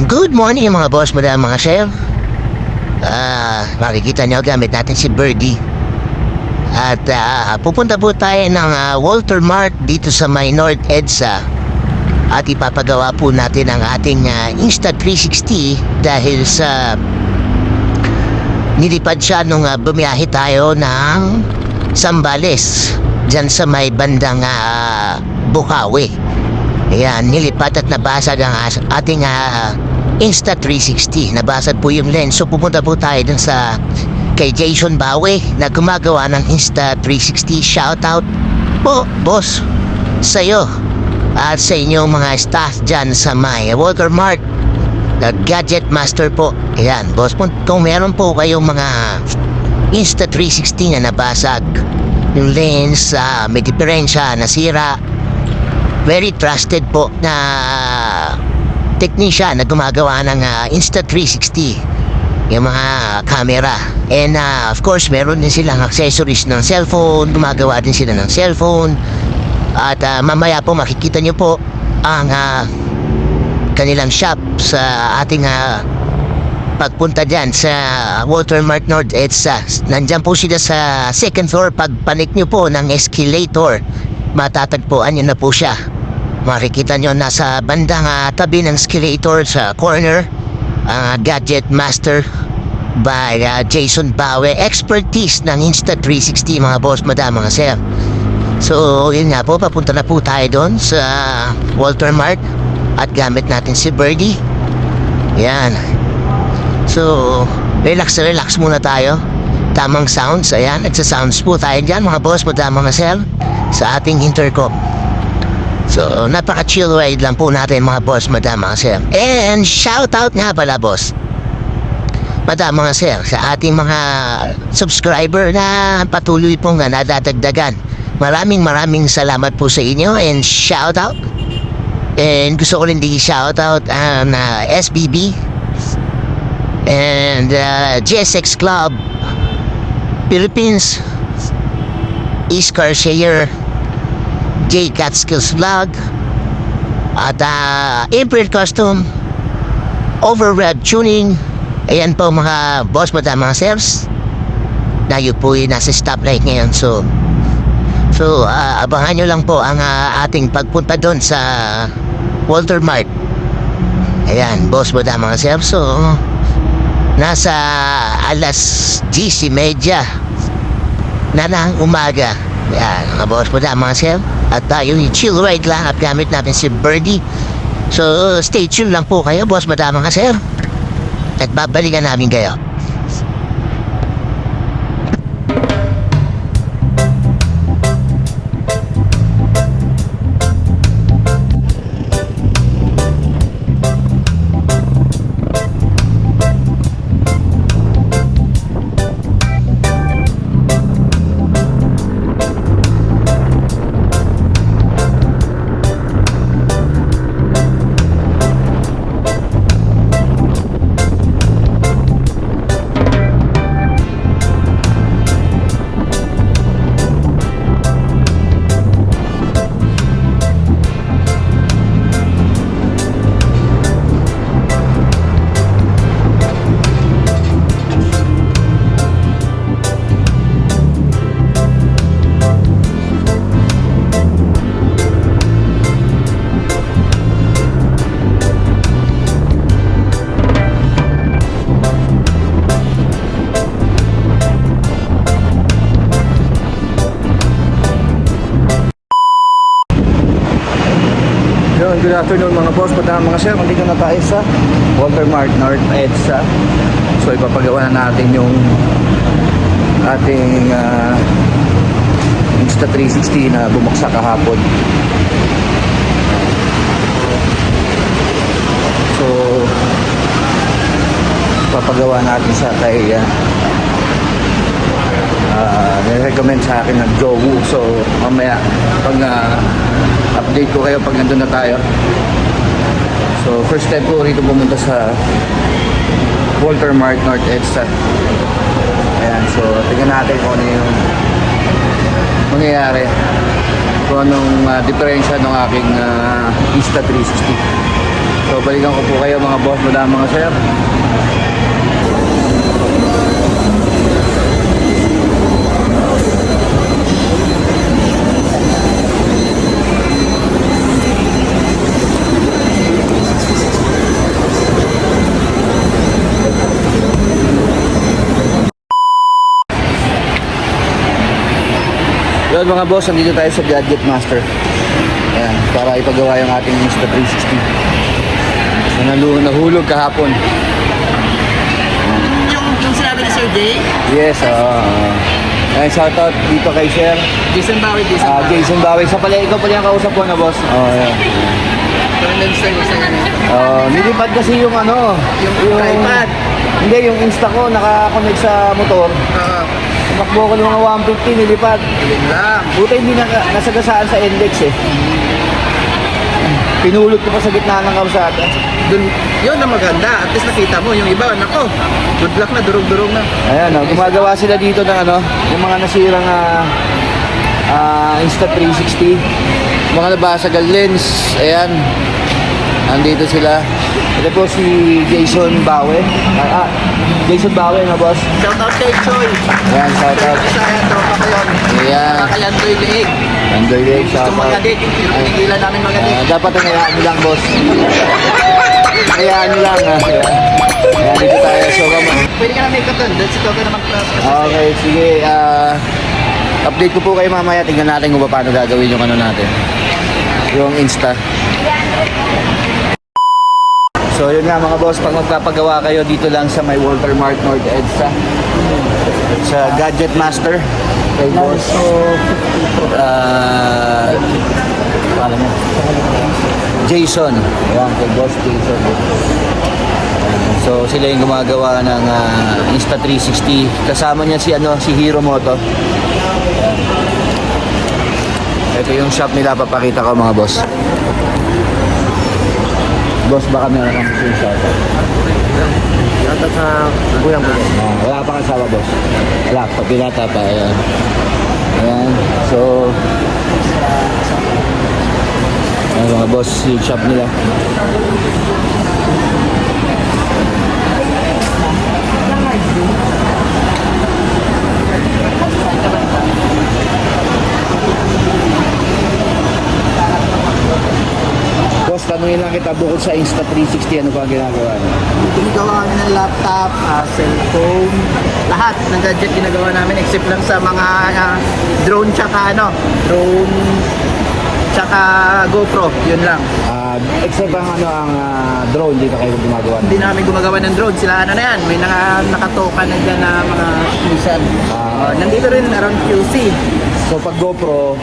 Good morning mga boss, madam, mga chef. Makikita nyo gamit natin si Birdie. At pupunta po tayo ng Walter Mart dito sa may North EDSA. At ipapagawa po natin ang ating Insta360 dahil sa nilipad siya nung bumiyahe tayo ng Zambales dyan sa may bandang Bukawi. Ayan, nilipat at nabasag ang ating Insta360. Nabasag po yung lens. So pupunta po tayo dun sa kay Jason Bawe na gumagawa ng Insta360. Shoutout po, boss, sa'yo at sa inyong mga staff dyan sa may Walter Mart, the Gadget Master po. Ayan, boss, kung meron po kayong mga Insta360 na nabasag, yung lens, may diferensya, nasira, very trusted po na technician na gumagawa ng Insta360, yung mga camera. And of course, meron din silang accessories ng cellphone, gumagawa din sila ng cellphone. At mamaya po makikita nyo po ang kanilang shop sa ating pagpunta dyan sa Walter Mart North EDSA. Nandyan po sila sa second floor. Pagpanik nyo po ng escalator, matatagpuan nyo na po siya. Makikita nyo nasa bandang tabi ng escalator sa corner, Gadget Master by Jason Bawe. Expertise ng Insta360 mga boss, madam, mga sir. So yun nga po, papunta na po tayo doon sa Walter Mart at gamit natin si Birdie. Yan. So relax muna tayo. Tamang sounds, ayan, nagsa-sounds po tayo dyan mga boss, madam, mga sir, sa ating intercom. So, napaka-chill ride lang po natin mga boss, madam, mga sir. And shoutout nga pala, boss, madam, mga sir, sa ating mga subscriber na patuloy pong nadadagdagan. Maraming salamat po sa inyo and shoutout. And gusto ko rin di shoutout ang SBB and GSX Club Philippines, East Car Share, J Catskills Vlog, at Imperial Custom, Override Tuning. Ayan po mga boss, madam, mga sirs. Tayo po yung nasa stoplight ngayon. So abangan nyo lang po ang ating pagpunta doon sa Walter Mart. Ayan, boss, madam, mga sirs. So nasa alas 10:30 na ng umaga. Ayan, mga boss, madam, mga sir. At tayo yung chill ride lang at gamit natin si Birdie. So stay tuned lang po kayo, boss, madam, mga sir. At babalikan namin kayo. Good afternoon mga boss, madam, mga sir. Nandito na tayo sa Walter Mart North EDSA. So ipapagawa na natin yung ating Insta360 na bumagsak kahapon. So papagawa natin sa kay nirecommend sa akin ng Joe Wu. So mamaya pag update ko kayo pag nandun na tayo. So first time ko rito pumunta sa Walter Mart North EDSA. Ayan, so tingnan natin kung ano yung mangyayari, kung anong diferensya ng aking Insta360. So balikan ko po kayo mga boss, madam, mga sir. Yun mga boss, nandito tayo sa Gadget Master. Ayan, para ipagawa yung ating Insta360. So, nahulog kahapon. Yung sinabi ni Sir Jay, Yes, Ayan, shoutout dito kay Sir. Jason Bowie, Jason Bawi. Sa pala, ikaw pala yung kausap ko na boss. Ayan. Nilipad kasi yung ano, Yung tripod. Hindi, yung Insta ko nakakonect sa motor. Tumakbo ko ng mga 150, nilipad. Yun lang. Buta hindi nasagasaan sa index eh. Pinulot ko pa sa gitna ng kalsada. Dun, yun na maganda. At least nakita mo. Yung iba, nako, good luck na, durog-durog na. Ayan, gumagawa sila dito ng ano, yung mga nasirang Insta360. Mga nabasagal lens. Ayan. Nandito sila. Ito po si Jason Bawe. Jason Bawe na boss. Shout out kay Choi. Ayan, shout out. Bisaya, tropa ko yun. Ayan. Kakalantoy liig. Nandoy din, Gusto shout out. magadik. Pinigilan namin magadik. Dapat ang hayaan nyo lang boss. Hayaan nyo lang. Ayan, dito tayo. So, Pwede ka na make up dun. That's ito ka naman class. okay, sige. Update ko po kayo mamaya. Tingnan natin kung paano gagawin yung ano natin. Yung Insta. So yun nga mga boss, pag magpapagawa kayo dito lang sa may Walter Mart North EDSA sa Gadget Master kay boss paano mo? Jason. Ayan, kay boss Jason. So sila yung gumagawa ng Insta360. Kasama niya si si Hero Moto. Ayan. Ito yung shop nila, papakita ko mga boss. Boss, baka meron kang gusto yung shoutout. Shoutout sa Buyang Buyang. Wala pa kang sawa, boss. Wala, pag pinata pa. Ayan. Ayan. So, ayan mga boss, yung shop nila. Boss, tanungin lang kita bukod sa Insta360, ano pa ang ginagawa niyo? Ginagawa kami ng laptop, cellphone, lahat ng gadget ginagawa namin except lang sa mga drone tsaka GoPro, yun lang. Except ang drone, dito kayo gumagawa. Hindi namin gumagawa ng drone, sila ano na yan, may nakatoka na dyan na mga Nissan. Nandito rin around QC. So pag GoPro,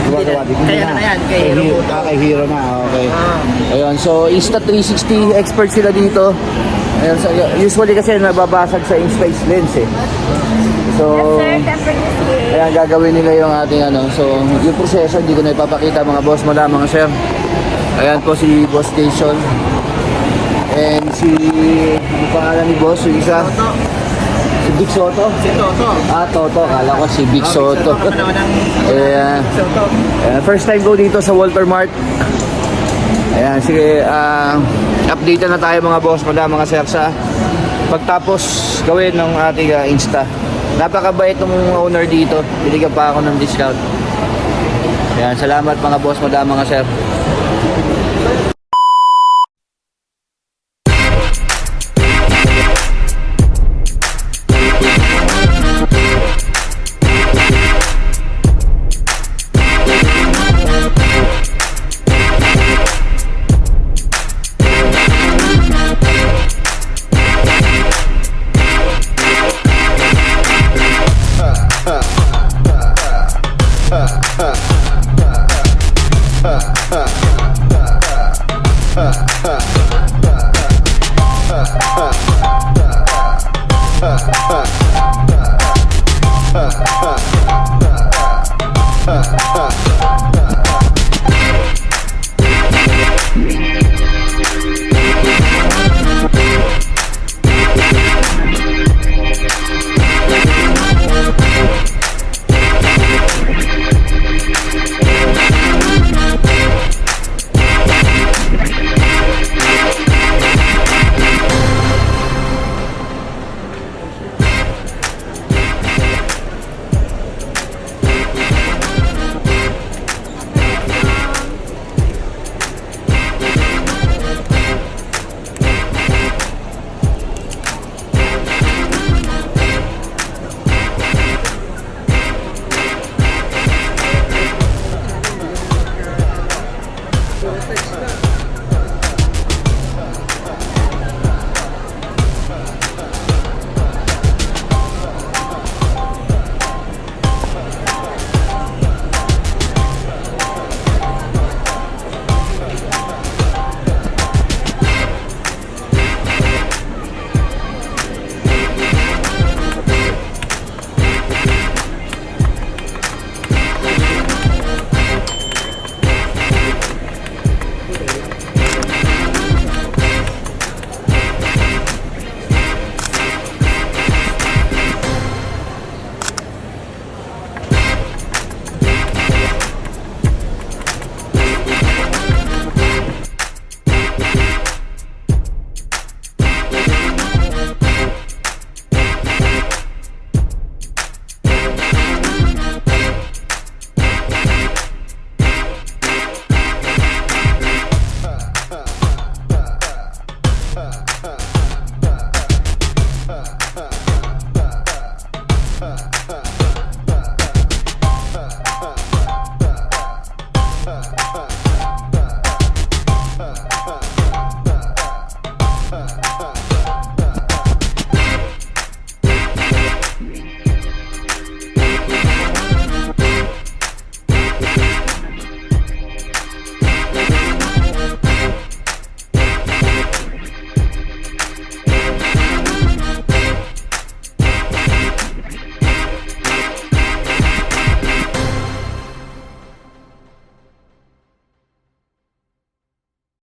gumagawa dito. Kaya na yan, kay Hero Moto. Kay Hero na, okay. Ayun, so Insta360 expert sila dito. Ayun, so, usually kasi nababasag sa in-space lens eh. So, ayan, gagawin nila yung ating so yung proseso hindi ko na ipapakita mga boss, mga sir. Ayan po si Boss Jason. And si, ano pangalan ni Boss, yung isa? Toto. Si Big Soto? Si Toto. Toto, kala ko si Big Soto. Ayan. Soto. First time ko dito sa Walter Mart. Ayan, sige, update na tayo mga boss, mga sir, sa pagtapos gawin ng ating Insta. Napakabait ng owner dito, binigyan pa ako ng discount. Ayan, salamat mga boss, mga sir. Ha